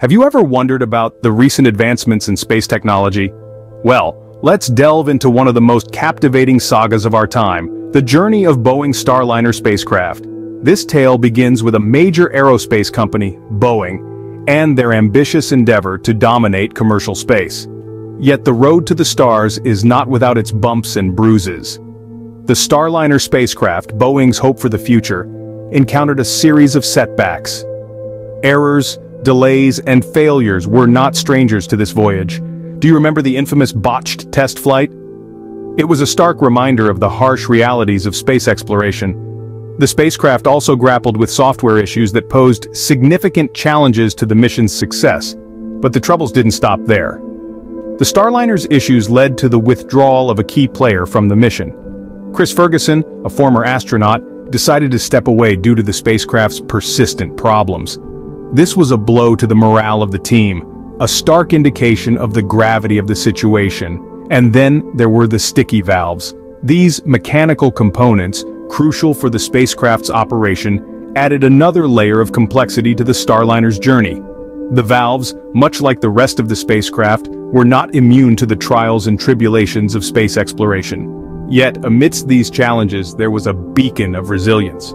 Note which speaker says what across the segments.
Speaker 1: Have you ever wondered about the recent advancements in space technology? Well, let's delve into one of the most captivating sagas of our time, the journey of Boeing Starliner spacecraft. This tale begins with a major aerospace company, Boeing, and their ambitious endeavor to dominate commercial space. Yet the road to the stars is not without its bumps and bruises. The Starliner spacecraft, Boeing's hope for the future, encountered a series of setbacks. Errors, delays, and failures were not strangers to this voyage. Do you remember the infamous botched test flight? It was a stark reminder of the harsh realities of space exploration. The spacecraft also grappled with software issues that posed significant challenges to the mission's success. But the troubles didn't stop there. The Starliner's issues led to the withdrawal of a key player from the mission. Chris Ferguson, a former astronaut, decided to step away due to the spacecraft's persistent problems. This was a blow to the morale of the team, a stark indication of the gravity of the situation. And then there were the sticky valves. These mechanical components, crucial for the spacecraft's operation, added another layer of complexity to the Starliner's journey. The valves, much like the rest of the spacecraft, were not immune to the trials and tribulations of space exploration. Yet, amidst these challenges, there was a beacon of resilience.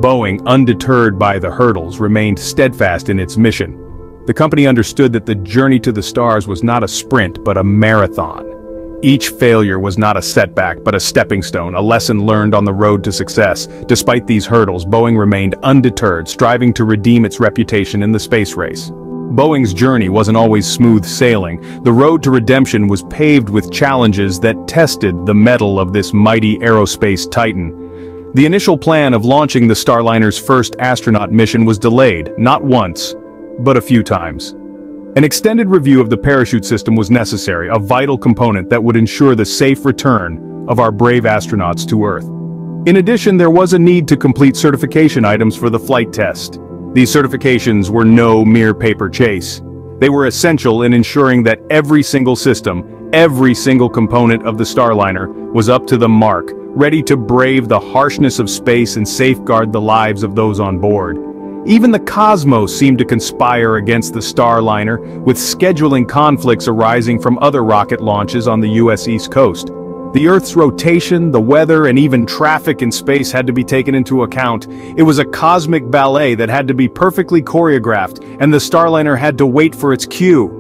Speaker 1: Boeing, undeterred by the hurdles, remained steadfast in its mission. The company understood that the journey to the stars was not a sprint but a marathon. Each failure was not a setback but a stepping stone, a lesson learned on the road to success. Despite these hurdles, Boeing remained undeterred, striving to redeem its reputation in the space race. Boeing's journey wasn't always smooth sailing. The road to redemption was paved with challenges that tested the mettle of this mighty aerospace titan. The initial plan of launching the Starliner's first astronaut mission was delayed, not once, but a few times. An extended review of the parachute system was necessary, a vital component that would ensure the safe return of our brave astronauts to Earth. In addition, there was a need to complete certification items for the flight test. These certifications were no mere paper chase. They were essential in ensuring that every single system, every single component of the Starliner was up to the mark, ready to brave the harshness of space and safeguard the lives of those on board. Even the cosmos seemed to conspire against the Starliner, with scheduling conflicts arising from other rocket launches on the US East Coast. The Earth's rotation, the weather, and even traffic in space had to be taken into account. It was a cosmic ballet that had to be perfectly choreographed, and the Starliner had to wait for its cue.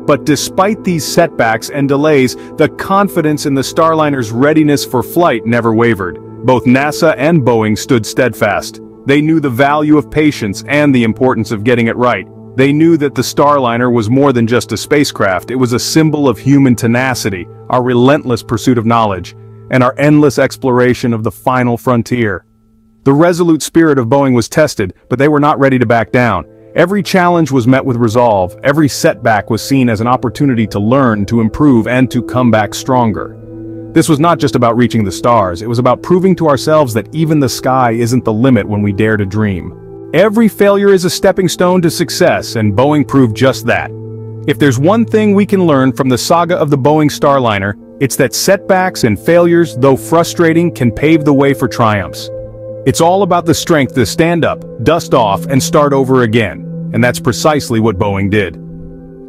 Speaker 1: But despite these setbacks and delays, the confidence in the Starliner's readiness for flight never wavered. Both NASA and Boeing stood steadfast. They knew the value of patience and the importance of getting it right. They knew that the Starliner was more than just a spacecraft. It was a symbol of human tenacity, our relentless pursuit of knowledge, and our endless exploration of the final frontier. The resolute spirit of Boeing was tested, but they were not ready to back down. Every challenge was met with resolve. Every setback was seen as an opportunity to learn, to improve, and to come back stronger. This was not just about reaching the stars, it was about proving to ourselves that even the sky isn't the limit when we dare to dream. Every failure is a stepping stone to success, and Boeing proved just that. If there's one thing we can learn from the saga of the Boeing Starliner, it's that setbacks and failures, though frustrating, can pave the way for triumphs. It's all about the strength to stand up, dust off, and start over again. And that's precisely what Boeing did.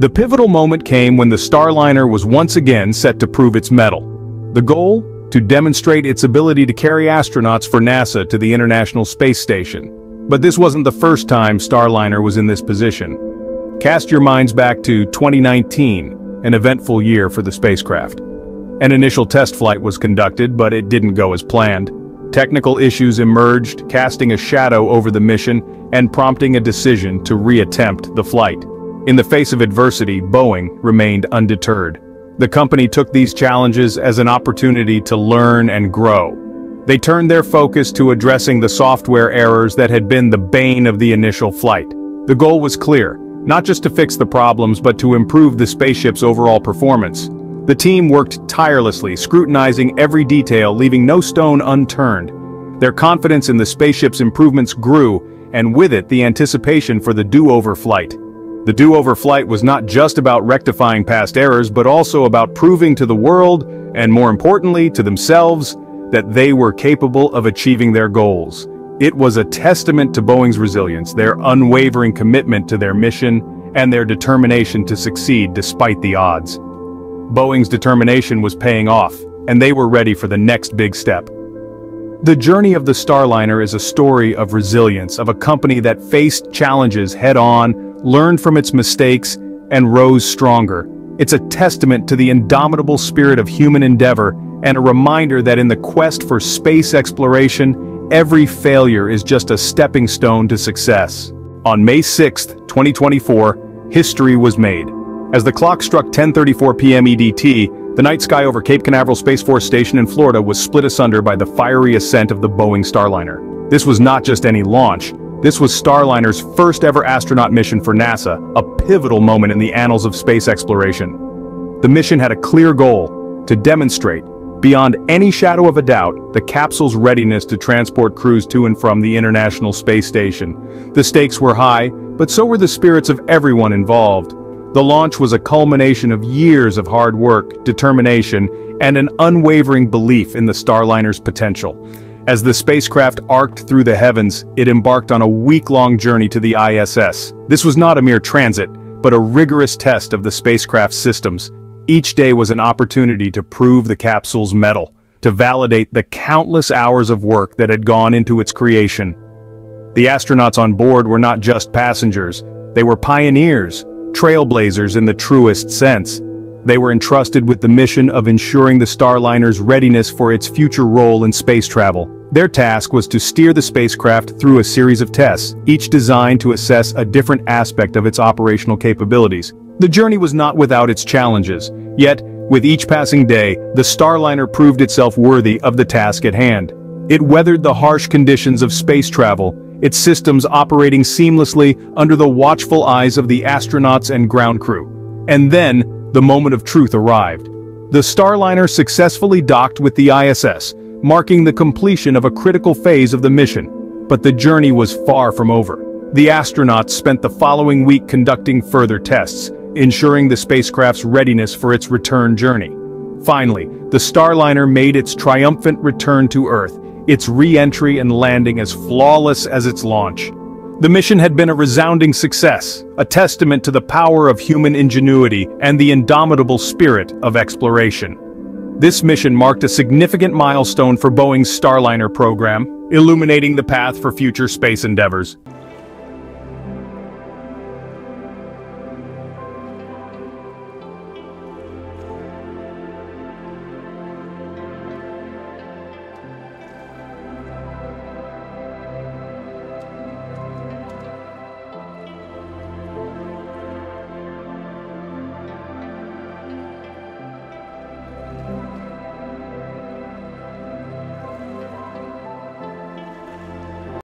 Speaker 1: The pivotal moment came when the Starliner was once again set to prove its mettle. The goal? To demonstrate its ability to carry astronauts for NASA to the International Space Station. But this wasn't the first time Starliner was in this position. Cast your minds back to 2019, an eventful year for the spacecraft. An initial test flight was conducted, but it didn't go as planned. Technical issues emerged, casting a shadow over the mission and prompting a decision to reattempt the flight. In the face of adversity, Boeing remained undeterred. The company took these challenges as an opportunity to learn and grow. They turned their focus to addressing the software errors that had been the bane of the initial flight. The goal was clear, not just to fix the problems but to improve the spaceship's overall performance. The team worked tirelessly, scrutinizing every detail, leaving no stone unturned. Their confidence in the spaceship's improvements grew, and with it the anticipation for the do-over flight. The do-over flight was not just about rectifying past errors but also about proving to the world, and more importantly to themselves, that they were capable of achieving their goals. It was a testament to Boeing's resilience, their unwavering commitment to their mission, and their determination to succeed despite the odds. Boeing's determination was paying off, and they were ready for the next big step. The journey of the Starliner is a story of resilience, of a company that faced challenges head-on, learned from its mistakes, and rose stronger. It's a testament to the indomitable spirit of human endeavor and a reminder that in the quest for space exploration, every failure is just a stepping stone to success. On May 6, 2024, history was made. As the clock struck 10:34 p.m. EDT, the night sky over Cape Canaveral Space Force Station in Florida was split asunder by the fiery ascent of the Boeing Starliner. This was not just any launch. This was Starliner's first ever astronaut mission for NASA, a pivotal moment in the annals of space exploration. The mission had a clear goal: to demonstrate, beyond any shadow of a doubt, the capsule's readiness to transport crews to and from the International Space Station. The stakes were high, but so were the spirits of everyone involved. The launch was a culmination of years of hard work, determination, and an unwavering belief in the Starliner's potential. As the spacecraft arced through the heavens, it embarked on a week-long journey to the ISS. This was not a mere transit, but a rigorous test of the spacecraft's systems. Each day was an opportunity to prove the capsule's mettle, to validate the countless hours of work that had gone into its creation. The astronauts on board were not just passengers, they were pioneers, trailblazers in the truest sense. They were entrusted with the mission of ensuring the Starliner's readiness for its future role in space travel. Their task was to steer the spacecraft through a series of tests, each designed to assess a different aspect of its operational capabilities. The journey was not without its challenges, yet, with each passing day, the Starliner proved itself worthy of the task at hand. It weathered the harsh conditions of space travel, its systems operating seamlessly under the watchful eyes of the astronauts and ground crew. And then, the moment of truth arrived. The Starliner successfully docked with the ISS, marking the completion of a critical phase of the mission. But the journey was far from over. The astronauts spent the following week conducting further tests, ensuring the spacecraft's readiness for its return journey. Finally, the Starliner made its triumphant return to Earth, its re-entry and landing as flawless as its launch. The mission had been a resounding success, a testament to the power of human ingenuity and the indomitable spirit of exploration. This mission marked a significant milestone for Boeing's Starliner program, illuminating the path for future space endeavors.